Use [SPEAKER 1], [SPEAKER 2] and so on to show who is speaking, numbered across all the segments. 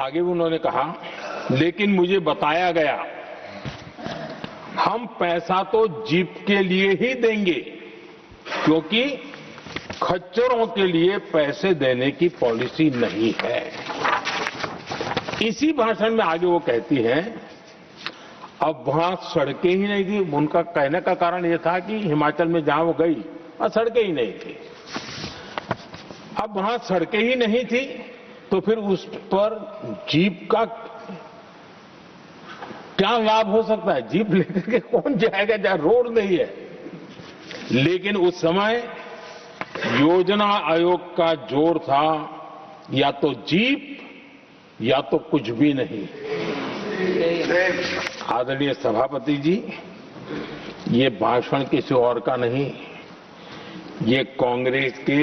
[SPEAKER 1] आगे उन्होंने कहा, लेकिन मुझे बताया गया हम पैसा तो जीप के लिए ही देंगे क्योंकि खच्चरों के लिए पैसे देने की पॉलिसी नहीं है। इसी भाषण में आगे वो कहती हैं, अब वहां सड़कें ही नहीं थी। उनका कहने का कारण यह था कि हिमाचल में जहां वो गई वहां सड़कें ही नहीं थी। अब वहां सड़कें ही नहीं थी तो फिर उस पर जीप का क्या लाभ हो सकता है? जीप लेकर के कौन जाएगा जहां रोड नहीं है? लेकिन उस समय योजना आयोग का जोर था या तो जीप या तो कुछ भी नहीं। आदरणीय सभापति जी, ये भाषण किसी और का नहीं, ये कांग्रेस के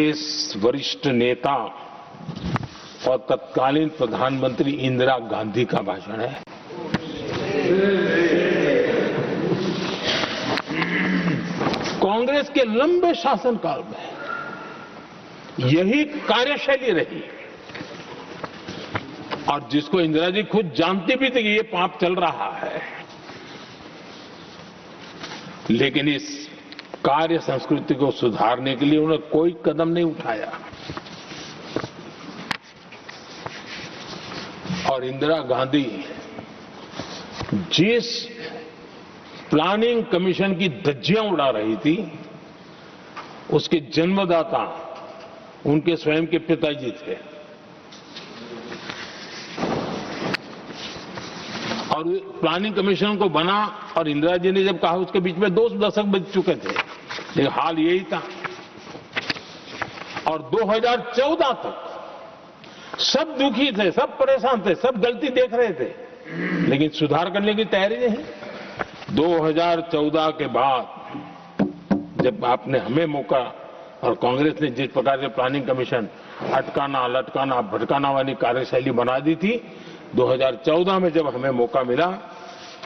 [SPEAKER 1] वरिष्ठ नेता और तत्कालीन प्रधानमंत्री इंदिरा गांधी का भाषण है। कांग्रेस के लंबे शासनकाल में यही कार्यशैली रही और जिसको इंदिरा जी खुद जानती भी थी कि ये पाप चल रहा है, लेकिन इस कार्य संस्कृति को सुधारने के लिए उन्होंने कोई कदम नहीं उठाया। और इंदिरा गांधी जिस प्लानिंग कमीशन की धज्जियां उड़ा रही थी, उसके जन्मदाता उनके स्वयं के पिताजी थे। और प्लानिंग कमीशन को बना और इंदिरा जी ने जब कहा, उसके बीच में 2 दशक बज चुके थे, लेकिन हाल यही था। और 2014 तक सब दुखी थे, सब परेशान थे, सब गलती देख रहे थे, लेकिन सुधार करने की तैयारी नहीं। 2014 के बाद जब आपने हमें मौका और कांग्रेस ने जिस प्रकार से प्लानिंग कमीशन अटकाना, लटकाना, भटकाना वाली कार्यशैली बना दी थी, 2014 में जब हमें मौका मिला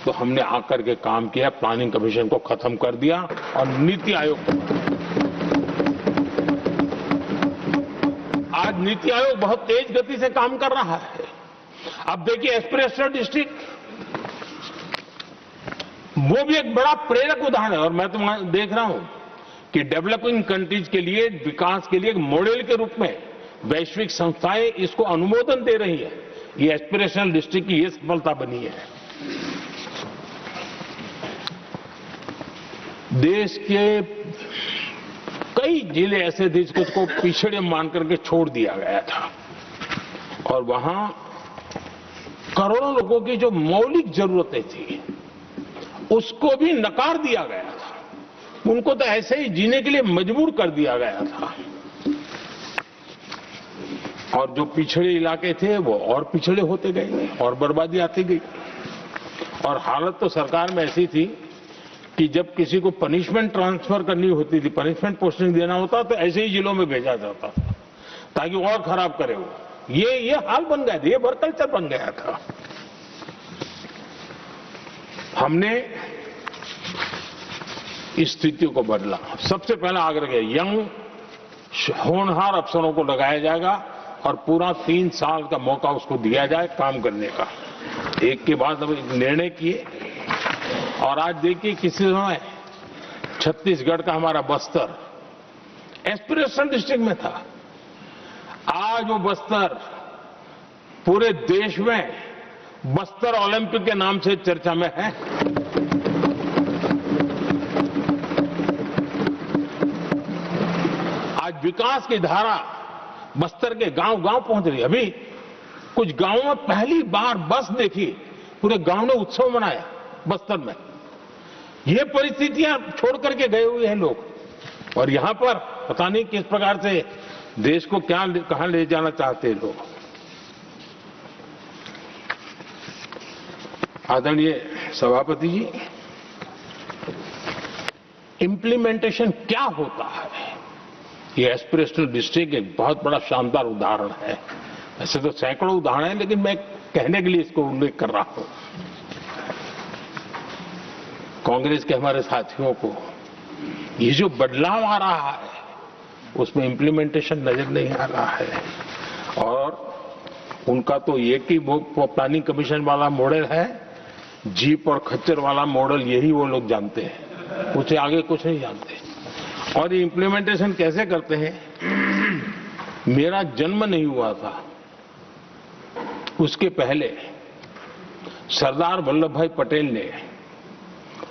[SPEAKER 1] तो हमने आकर के काम किया, प्लानिंग कमीशन को खत्म कर दिया और नीति आयोग को। आज नीति आयोग बहुत तेज गति से काम कर रहा है। अब देखिए एस्पिरेशनल डिस्ट्रिक्ट, वो भी एक बड़ा प्रेरक उदाहरण है। और मैं तो देख रहा हूं कि डेवलपिंग कंट्रीज के लिए, विकास के लिए एक मॉडल के रूप में वैश्विक संस्थाएं इसको अनुमोदन दे रही है। ये एस्पिरेशनल डिस्ट्रिक्ट की ये सफलता बनी है। देश के कई जिले ऐसे थे जिसको पिछड़े मान करके छोड़ दिया गया था और वहां करोड़ों लोगों की जो मौलिक जरूरतें थी उसको भी नकार दिया गया था। उनको तो ऐसे ही जीने के लिए मजबूर कर दिया गया था। और जो पिछड़े इलाके थे वो और पिछड़े होते गए और बर्बादी आती गई। और हालत तो सरकार में ऐसी थी कि जब किसी को पनिशमेंट ट्रांसफर करनी होती थी, पनिशमेंट पोस्टिंग देना होता तो ऐसे ही जिलों में भेजा जाता था ताकि और खराब करे वो। ये हाल बन गया था, ये वर्क कल्चर बन गया था। हमने इस स्थिति को बदला। सबसे पहला आग्रह किया, यंग होनहार अफसरों को लगाया जाएगा और पूरा 3 साल का मौका उसको दिया जाए काम करने का। एक के बाद हम निर्णय किए और आज देखिए किसी समय छत्तीसगढ़ का हमारा बस्तर एस्पिरेशनल डिस्ट्रिक्ट में था। आज वो बस्तर पूरे देश में बस्तर ओलंपिक के नाम से चर्चा में है। आज विकास की धारा बस्तर के गांव-गांव पहुंच रही है। अभी कुछ गांवों में पहली बार बस देखी, पूरे गांव ने उत्सव मनाया बस्तर में। ये परिस्थितियां छोड़ करके गए हुए हैं लोग और यहां पर पता नहीं किस प्रकार से देश को कहां ले जाना चाहते हैं लोग। आदरणीय सभापति जी, इम्प्लीमेंटेशन क्या होता है, ये एस्पिरेशनल डिस्ट्रिक्ट एक बहुत बड़ा शानदार उदाहरण है। ऐसे तो सैकड़ों उदाहरण हैं, लेकिन मैं कहने के लिए इसको उल्लेख कर रहा हूं। कांग्रेस के हमारे साथियों को ये जो बदलाव आ रहा है उसमें इम्प्लीमेंटेशन नजर नहीं आ रहा है। और उनका तो एक ही प्लानिंग कमीशन वाला मॉडल है, जीप और खच्चर वाला मॉडल, यही वो लोग जानते हैं, उससे आगे कुछ नहीं जानते। और ये इम्प्लीमेंटेशन कैसे करते हैं? मेरा जन्म नहीं हुआ था, उसके पहले सरदार वल्लभ भाई पटेल ने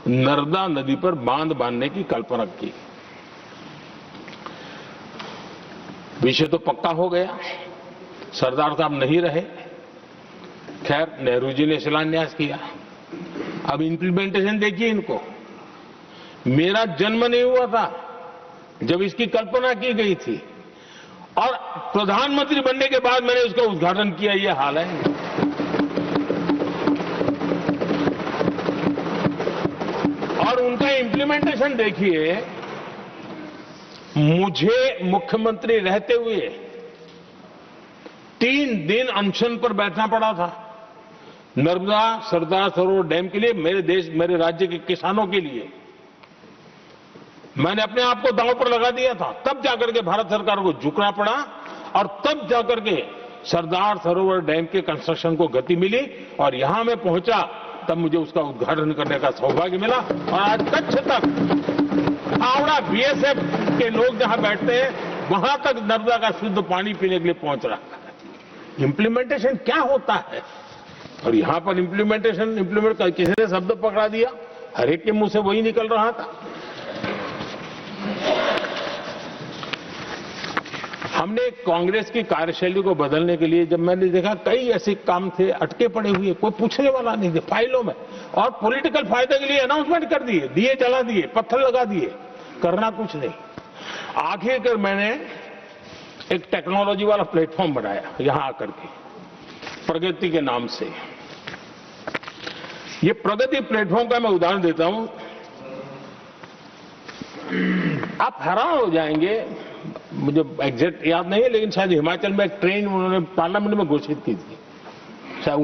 [SPEAKER 1] नर्मदा नदी पर बांध बांधने की कल्पना की। विषय तो पक्का हो गया, सरदार साहब नहीं रहे, खैर नेहरू जी ने शिलान्यास किया। अब इंप्लीमेंटेशन देखिए इनको। मेरा जन्म नहीं हुआ था जब इसकी कल्पना की गई थी, और प्रधानमंत्री बनने के बाद मैंने उसका उद्घाटन किया, ये हाल है। और उनका इंप्लीमेंटेशन देखिए, मुझे मुख्यमंत्री रहते हुए 3 दिन अनशन पर बैठना पड़ा था नर्मदा सरदार सरोवर डैम के लिए, मेरे देश मेरे राज्य के किसानों के लिए। मैंने अपने आप को दांव पर लगा दिया था, तब जाकर के भारत सरकार को झुकना पड़ा, और तब जाकर के सरदार सरोवर डैम के कंस्ट्रक्शन को गति मिली, और यहां मैं पहुंचा तब मुझे उसका उद्घाटन करने का सौभाग्य मिला। और आज कच्छ तक हावड़ा बीएसएफ के लोग जहां बैठते हैं, वहां तक नर्मदा का शुद्ध पानी पीने के लिए पहुंच रहा है। इंप्लीमेंटेशन क्या होता है? और यहां पर इम्प्लीमेंट किसी ने शब्द पकड़ा दिया, हर एक के मुंह से वही निकल रहा था। हमने कांग्रेस की कार्यशैली को बदलने के लिए, जब मैंने देखा कई ऐसे काम थे अटके पड़े हुए, कोई पूछने वाला नहीं थे फाइलों में, और पॉलिटिकल फायदे के लिए अनाउंसमेंट कर दिए, दिए जला दिए, पत्थर लगा दिए, करना कुछ नहीं। आखिरकार मैंने एक टेक्नोलॉजी वाला प्लेटफॉर्म बनाया यहां आकर के, प्रगति के नाम से। ये प्रगति प्लेटफॉर्म का मैं उदाहरण देता हूं, आप हैरान हो जाएंगे, मुझे एग्जैक्ट याद नहीं है, लेकिन शायद हिमाचल में एक ट्रेन उन्होंने पार्लियामेंट में घोषित की थी, शायद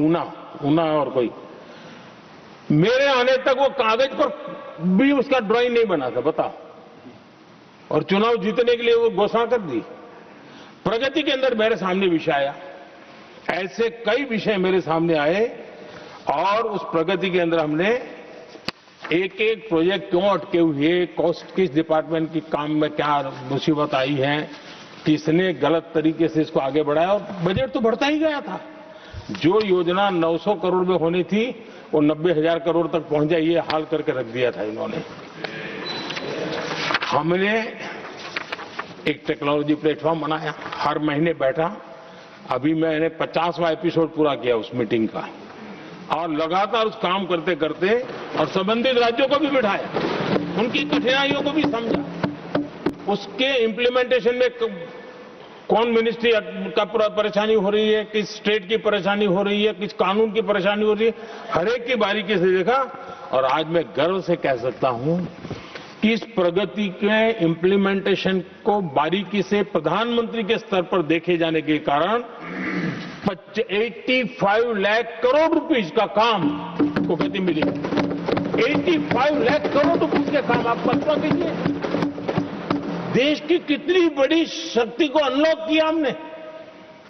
[SPEAKER 1] ऊना और कोई। मेरे आने तक वो कागज पर भी उसका ड्राइंग नहीं बना था, बताओ, और चुनाव जीतने के लिए वो घोषणा कर दी। प्रगति के अंदर मेरे सामने विषय आया, ऐसे कई विषय मेरे सामने आए, और उस प्रगति के अंदर हमने एक एक प्रोजेक्ट क्यों अटके हुए, कॉस्ट किस डिपार्टमेंट की काम में क्या मुसीबत आई है, किसने गलत तरीके से इसको आगे बढ़ाया, और बजट तो बढ़ता ही गया था। जो योजना 900 करोड़ में होनी थी वो 90,000 करोड़ तक पहुंच जाए, ये हाल करके रख दिया था इन्होंने। हमने एक टेक्नोलॉजी प्लेटफॉर्म बनाया, हर महीने बैठा, अभी मैंने 50वां एपिसोड पूरा किया उस मीटिंग का, और लगातार उस काम करते करते और संबंधित राज्यों को भी बिठाया, उनकी कठिनाइयों को भी समझा, उसके इम्प्लीमेंटेशन में कौन मिनिस्ट्री का परेशानी हो रही है, किस स्टेट की परेशानी हो रही है, किस कानून की परेशानी हो रही है, हर एक की बारीकी से देखा। और आज मैं गर्व से कह सकता हूं कि इस प्रगति के इम्प्लीमेंटेशन को बारीकी से प्रधानमंत्री के स्तर पर देखे जाने के कारण 85 लाख करोड़ रुपीस का काम को गति मिली। 85 लाख करोड़ रुपीस के काम, आप कल्पना कीजिए, देश की कितनी बड़ी शक्ति को अनलॉक किया हमने।